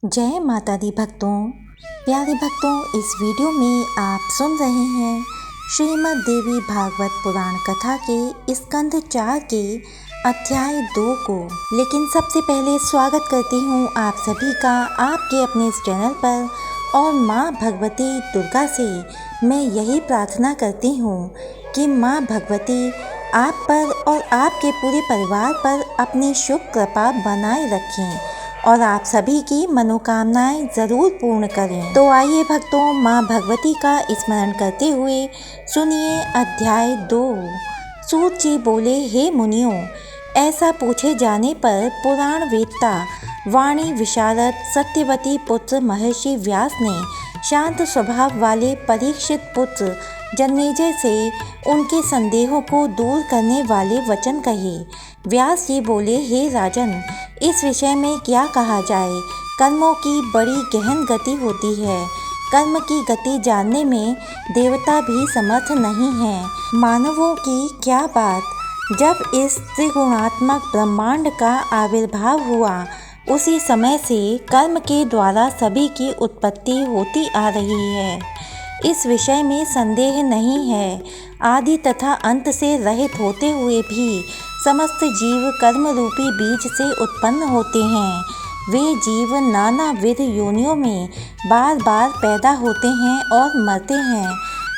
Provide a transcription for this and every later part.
जय माता दी भक्तों। प्यारे भक्तों, इस वीडियो में आप सुन रहे हैं श्रीमद् देवी भागवत पुराण कथा के स्कंध 4 के अध्याय 2 को। लेकिन सबसे पहले स्वागत करती हूँ आप सभी का आपके अपने इस चैनल पर, और माँ भगवती दुर्गा से मैं यही प्रार्थना करती हूँ कि माँ भगवती आप पर और आपके पूरे परिवार पर अपनी शुभ कृपा बनाए रखें और आप सभी की मनोकामनाएं ज़रूर पूर्ण करें। तो आइए भक्तों, माँ भगवती का स्मरण करते हुए सुनिए अध्याय 2। सूत जी बोले, हे मुनियों, ऐसा पूछे जाने पर पुराण वेत्ता वाणी विशारद सत्यवती पुत्र महर्षि व्यास ने शांत स्वभाव वाले परीक्षित पुत्र जन्मेजय से उनके संदेहों को दूर करने वाले वचन कहे। व्यास जी बोले, हे राजन, इस विषय में क्या कहा जाए। कर्मों की बड़ी गहन गति होती है। कर्म की गति जानने में देवता भी समर्थ नहीं हैं। मानवों की क्या बात। जब इस त्रिगुणात्मक ब्रह्मांड का आविर्भाव हुआ, उसी समय से कर्म के द्वारा सभी की उत्पत्ति होती आ रही है। इस विषय में संदेह नहीं है। आदि तथा अंत से रहित होते हुए भी समस्त जीव कर्म रूपी बीज से उत्पन्न होते हैं। वे जीव नाना विध योनियों में बार बार पैदा होते हैं और मरते हैं।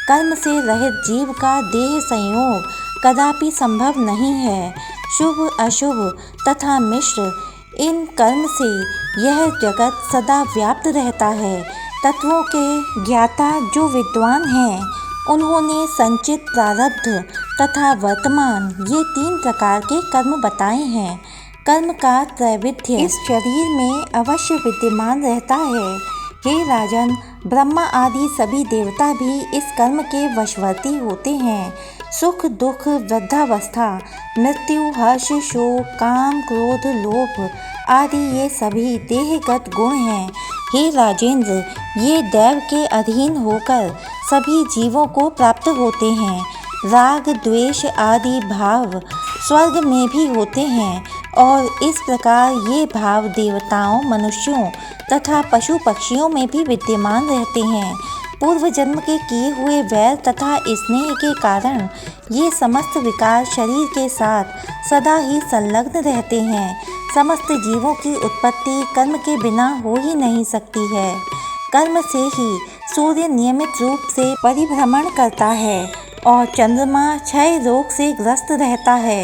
कर्म से रहित जीव का देह संयोग कदापि संभव नहीं है। शुभ अशुभ तथा मिश्र इन कर्म से यह जगत सदा व्याप्त रहता है। तत्वों के ज्ञाता जो विद्वान हैं, उन्होंने संचित, प्रारब्ध तथा वर्तमान ये 3 प्रकार के कर्म बताए हैं। कर्म का त्रैविध्य इस शरीर में अवश्य विद्यमान रहता है। हे राजन, ब्रह्मा आदि सभी देवता भी इस कर्म के वशवर्ती होते हैं। सुख दुख, वृद्धावस्था, मृत्यु, हर्ष, शोक, काम, क्रोध, लोभ आदि ये सभी देहगत गुण हैं। हे राजेंद्र, ये दैव के अधीन होकर सभी जीवों को प्राप्त होते हैं। राग द्वेष आदि भाव स्वर्ग में भी होते हैं, और इस प्रकार ये भाव देवताओं, मनुष्यों तथा पशु पक्षियों में भी विद्यमान रहते हैं। पूर्व जन्म के किए हुए वैर तथा स्नेह के कारण ये समस्त विकार शरीर के साथ सदा ही संलग्न रहते हैं। समस्त जीवों की उत्पत्ति कर्म के बिना हो ही नहीं सकती है। कर्म से ही सूर्य नियमित रूप से परिभ्रमण करता है और चंद्रमा क्षय रोग से ग्रस्त रहता है।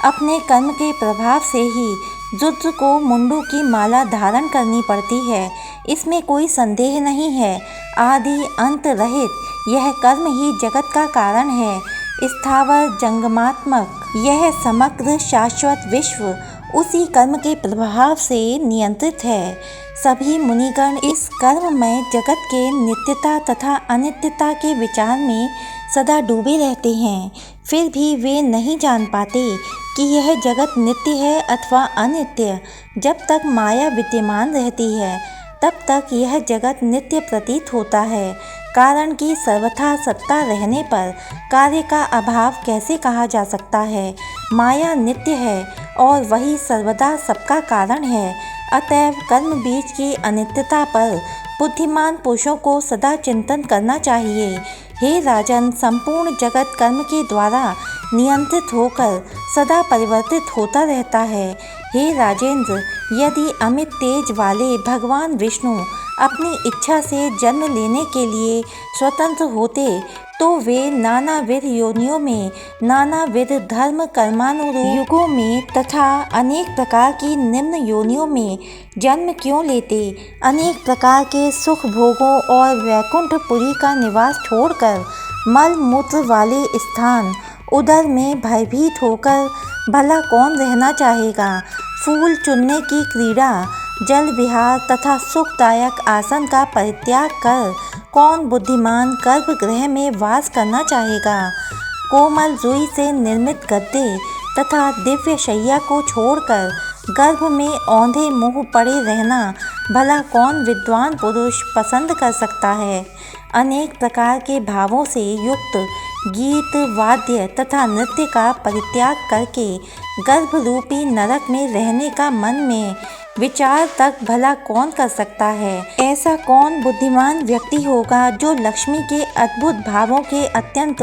अपने कर्म के प्रभाव से ही रुद्र को मुंडू की माला धारण करनी पड़ती है। इसमें कोई संदेह नहीं है। आदि अंत रहित यह कर्म ही जगत का कारण है। स्थावर जंगमात्मक यह समग्र शाश्वत विश्व उसी कर्म के प्रभाव से नियंत्रित है। सभी मुनिगण इस कर्ममय जगत के नित्यता तथा अनित्यता के विचार में सदा डूबे रहते हैं। फिर भी वे नहीं जान पाते कि यह जगत नित्य है अथवा अनित्य। जब तक माया विद्यमान रहती है, तब तक यह जगत नित्य प्रतीत होता है। कारण की सर्वथा सत्ता रहने पर कार्य का अभाव कैसे कहा जा सकता है। माया नित्य है और वही सर्वदा सबका कारण है। अतएव कर्म बीज की अनित्यता पर बुद्धिमान पुरुषों को सदा चिंतन करना चाहिए। हे राजन, संपूर्ण जगत कर्म के द्वारा नियंत्रित होकर सदा परिवर्तित होता रहता है। हे राजेंद्र, यदि अमित तेज वाले भगवान विष्णु अपनी इच्छा से जन्म लेने के लिए स्वतंत्र होते, तो वे नानाविध योनियों में, नानाविध धर्म कर्मानुरूप युगों में तथा अनेक प्रकार की निम्न योनियों में जन्म क्यों लेते। अनेक प्रकार के सुख भोगों और वैकुंठपुरी का निवास छोड़कर मल मूत्र वाले स्थान उदर में भयभीत होकर भला कौन रहना चाहेगा। फूल चुनने की क्रीड़ा, जल विहार तथा सुखदायक आसन का परित्याग कर कौन बुद्धिमान गर्भगृह में वास करना चाहेगा। कोमल रुई से निर्मित गद्दे तथा दिव्य शैया को छोड़कर गर्भ में औंधे मुंह पड़े रहना भला कौन विद्वान पुरुष पसंद कर सकता है। अनेक प्रकार के भावों से युक्त गीत, वाद्य तथा नृत्य का परित्याग करके गर्भ रूपी नरक में रहने का मन में विचार तक भला कौन कर सकता है। ऐसा कौन बुद्धिमान व्यक्ति होगा जो लक्ष्मी के अद्भुत भावों के अत्यंत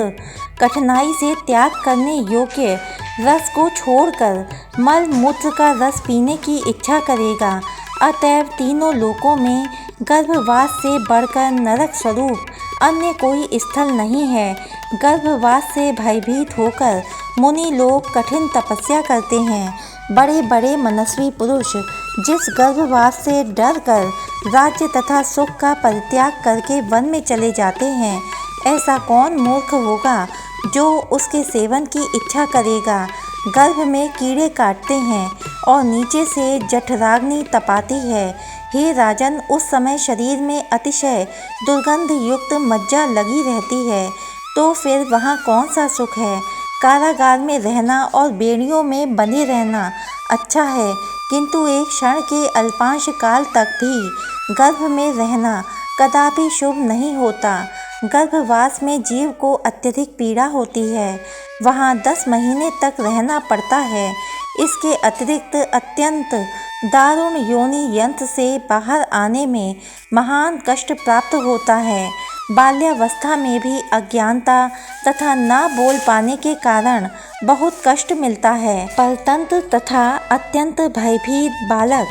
कठिनाई से त्याग करने योग्य रस को छोड़कर मल मूत्र का रस पीने की इच्छा करेगा। अतएव तीनों लोकों में गर्भवास से बढ़कर नरक स्वरूप अन्य कोई स्थल नहीं है। गर्भवास से भयभीत होकर मुनि लोग कठिन तपस्या करते हैं। बड़े बड़े मनस्वी पुरुष जिस गर्भवास से डर कर राज्य तथा सुख का परित्याग करके वन में चले जाते हैं, ऐसा कौन मूर्ख होगा जो उसके सेवन की इच्छा करेगा। गर्भ में कीड़े काटते हैं और नीचे से जठराग्नि तपाती है। हे राजन, उस समय शरीर में अतिशय दुर्गंध युक्त मज्जा लगी रहती है, तो फिर वहाँ कौन सा सुख है। कारागार में रहना और बेड़ियों में बंधे रहना अच्छा है, किंतु एक क्षण के अल्पांश काल तक भी गर्भ में रहना कदापि शुभ नहीं होता। गर्भवास में जीव को अत्यधिक पीड़ा होती है, वहाँ 10 महीने तक रहना पड़ता है। इसके अतिरिक्त अत्यंत दारुण योनि यंत्र से बाहर आने में महान कष्ट प्राप्त होता है। बाल्यावस्था में भी अज्ञानता तथा न बोल पाने के कारण बहुत कष्ट मिलता है। परतंत्र तथा अत्यंत भयभीत बालक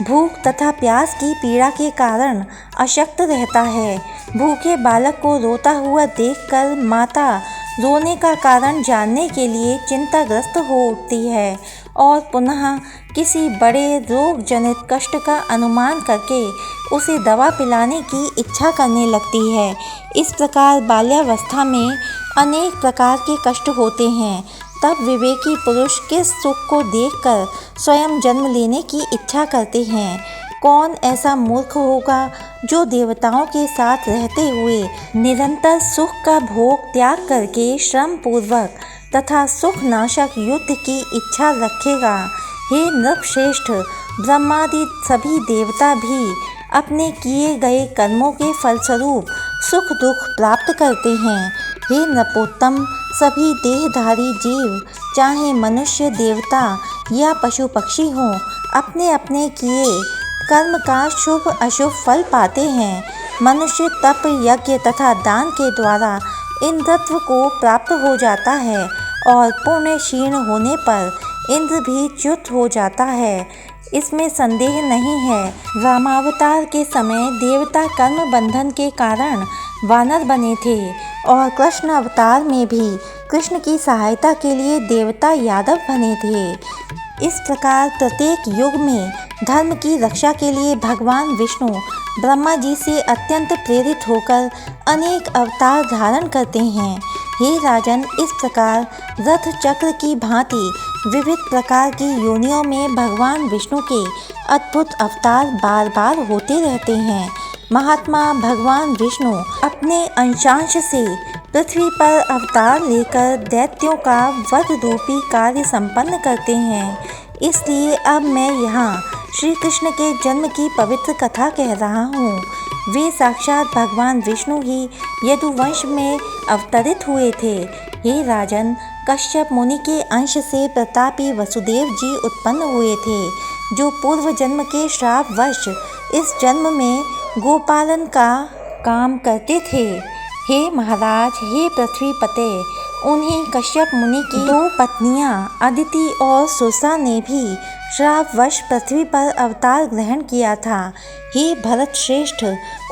भूख तथा प्यास की पीड़ा के कारण अशक्त रहता है। भूखे बालक को रोता हुआ देखकर माता रोने का कारण जानने के लिए चिंताग्रस्त हो उठती है और पुनः किसी बड़े रोग जनित कष्ट का अनुमान करके उसे दवा पिलाने की इच्छा करने लगती है। इस प्रकार बाल्यावस्था में अनेक प्रकार के कष्ट होते हैं। तब विवेकी पुरुष किस सुख को देखकर स्वयं जन्म लेने की इच्छा करते हैं। कौन ऐसा मूर्ख होगा जो देवताओं के साथ रहते हुए निरंतर सुख का भोग त्याग करके श्रम पूर्वक तथा सुख नाशक युद्ध की इच्छा रखेगा। हे नृपश्रेष्ठ, ब्रह्मादि सभी देवता भी अपने किए गए कर्मों के फलस्वरूप सुख दुख प्राप्त करते हैं। हे नृपोत्तम, सभी देहधारी जीव, चाहे मनुष्य, देवता या पशु पक्षी हों, अपने अपने किए कर्म का शुभ अशुभ फल पाते हैं। मनुष्य तप यज्ञ तथा दान के द्वारा इंद्रत्व को प्राप्त हो जाता है और पुण्य क्षीण होने पर इंद्र भी च्युत हो जाता है, इसमें संदेह नहीं है। रामावतार के समय देवता कर्म बंधन के कारण वानर बने थे और कृष्ण अवतार में भी कृष्ण की सहायता के लिए देवता यादव बने थे। इस प्रकार प्रत्येक युग में धर्म की रक्षा के लिए भगवान विष्णु ब्रह्मा जी से अत्यंत प्रेरित होकर अनेक अवतार धारण करते हैं। हे राजन, इस प्रकार रथ चक्र की भांति विविध प्रकार की योनियों में भगवान विष्णु के अद्भुत अवतार बार बार होते रहते हैं। महात्मा भगवान विष्णु अपने अंशांश से पृथ्वी पर अवतार लेकर दैत्यों का वध रूपी कार्य संपन्न करते हैं। इसलिए अब मैं यहाँ श्री कृष्ण के जन्म की पवित्र कथा कह रहा हूँ। वे साक्षात भगवान विष्णु ही यदुवंश में अवतरित हुए थे। हे राजन, कश्यप मुनि के अंश से प्रतापी वसुदेव जी उत्पन्न हुए थे, जो पूर्व जन्म के श्रापवश इस जन्म में गोपालन का काम करते थे। हे महाराज, हे पृथ्वीपते, उन्हीं कश्यप मुनि की 2 पत्नियां अदिति और सुरसा ने भी श्रापवश पृथ्वी पर अवतार ग्रहण किया था। हे भरत श्रेष्ठ,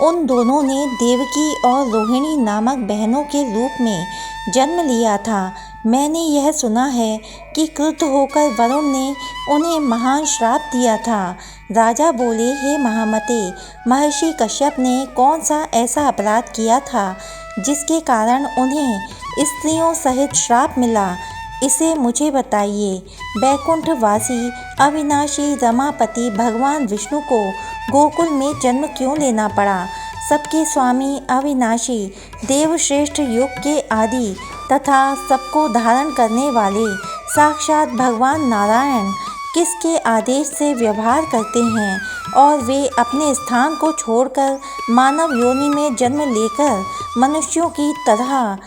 उन दोनों ने देवकी और रोहिणी नामक बहनों के रूप में जन्म लिया था। मैंने यह सुना है कि क्रुद्ध होकर वरुण ने उन्हें महान श्राप दिया था। राजा बोले, हे महामते, महर्षि कश्यप ने कौन सा ऐसा अपराध किया था जिसके कारण उन्हें स्त्रियों सहित श्राप मिला, इसे मुझे बताइए। बैकुंठवासी अविनाशी रमापति भगवान विष्णु को गोकुल में जन्म क्यों लेना पड़ा। सबके स्वामी अविनाशी देवश्रेष्ठ युग के आदि तथा सबको धारण करने वाले साक्षात भगवान नारायण किसके आदेश से व्यवहार करते हैं और वे अपने स्थान को छोड़कर मानव योनि में जन्म लेकर मनुष्यों की तरह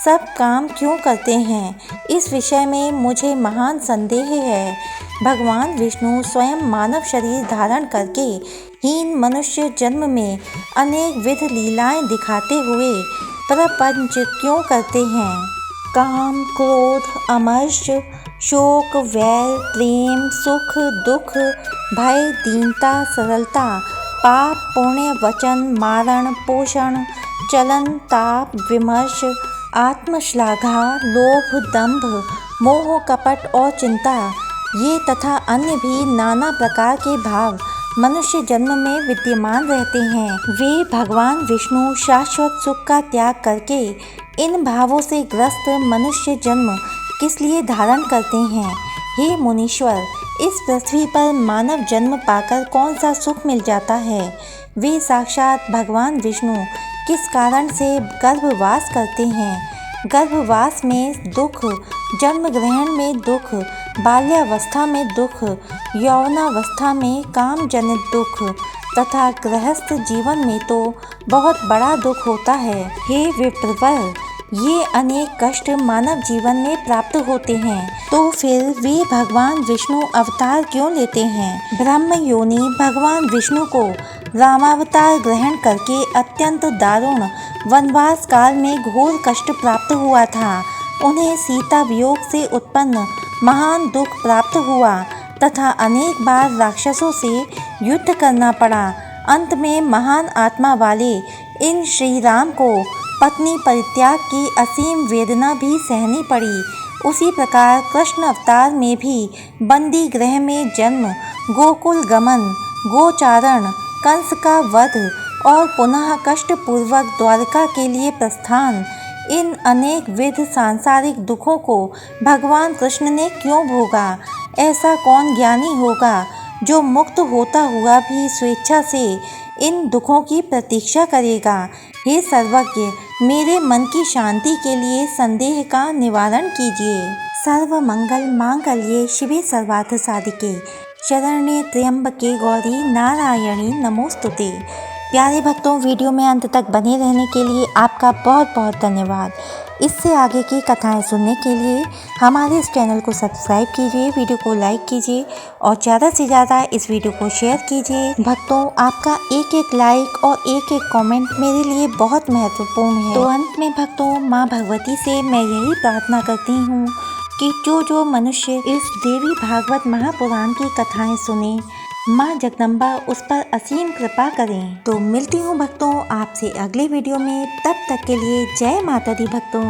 सब काम क्यों करते हैं। इस विषय में मुझे महान संदेह है। भगवान विष्णु स्वयं मानव शरीर धारण करके हीन मनुष्य जन्म में अनेक विध लीलाएं दिखाते हुए प्रपंच क्यों करते हैं। काम, क्रोध, अमर्ष, शोक, वैर, प्रेम, सुख, दुख, भय, दीनता, सरलता, पाप, पुण्य, वचन, मारण, पोषण, चलन, ताप, विमर्श, आत्मश्लाघा, लोभ, दंभ, मोह, कपट और चिंता, ये तथा अन्य भी नाना प्रकार के भाव मनुष्य जन्म में विद्यमान रहते हैं। वे भगवान विष्णु शाश्वत सुख का त्याग करके इन भावों से ग्रस्त मनुष्य जन्म किस लिए धारण करते हैं। हे मुनीश्वर, इस पृथ्वी पर मानव जन्म पाकर कौन सा सुख मिल जाता है। वे साक्षात भगवान विष्णु किस कारण से गर्भवास करते हैं। गर्भवास में दुख, जन्म ग्रहण में दुख, बाल्यावस्था में दुख, यौवनावस्था में काम जनित दुख तथा गृहस्थ जीवन में तो बहुत बड़ा दुख होता है। हे विप्रवर, ये अनेक कष्ट मानव जीवन में प्राप्त होते हैं, तो फिर वे भगवान विष्णु अवतार क्यों लेते हैं। ब्रह्म योनि भगवान विष्णु को रामावतार ग्रहण करके अत्यंत दारुण वनवास काल में घोर कष्ट प्राप्त हुआ था। उन्हें सीता वियोग से उत्पन्न महान दुख प्राप्त हुआ तथा अनेक बार राक्षसों से युद्ध करना पड़ा। अंत में महान आत्मा वाले इन श्री राम को पत्नी परित्याग की असीम वेदना भी सहनी पड़ी। उसी प्रकार कृष्ण अवतार में भी बंदी गृह में जन्म, गोकुल गमन, गोचारण, कंस का वध और पुनः कष्ट पूर्वक द्वारका के लिए प्रस्थान, इन अनेक विध सांसारिक दुखों को भगवान कृष्ण ने क्यों भोगा। ऐसा कौन ज्ञानी होगा जो मुक्त होता हुआ भी स्वेच्छा से इन दुखों की प्रतीक्षा करेगा। हे सर्वज्ञ, मेरे मन की शांति के लिए संदेह का निवारण कीजिए। सर्व मंगल मांगल्ये शिवे सर्वार्थ साधिके शरण्ये त्र्यंबके गौरी नारायणी नमोस्तुते। प्यारे भक्तों, वीडियो में अंत तक बने रहने के लिए आपका बहुत बहुत धन्यवाद। इससे आगे की कथाएं सुनने के लिए हमारे इस चैनल को सब्सक्राइब कीजिए, वीडियो को लाइक कीजिए और ज़्यादा से ज़्यादा इस वीडियो को शेयर कीजिए। भक्तों, आपका एक एक लाइक और एक एक कमेंट मेरे लिए बहुत महत्वपूर्ण है। तो अंत में भक्तों, माँ भगवती से मैं यही प्रार्थना करती हूँ कि जो मनुष्य इस देवी भागवत महापुराण की कथाएं सुने, माँ जगदम्बा उस पर असीम कृपा करें। तो मिलती हूँ भक्तों आपसे अगले वीडियो में, तब तक के लिए जय माता दी भक्तों।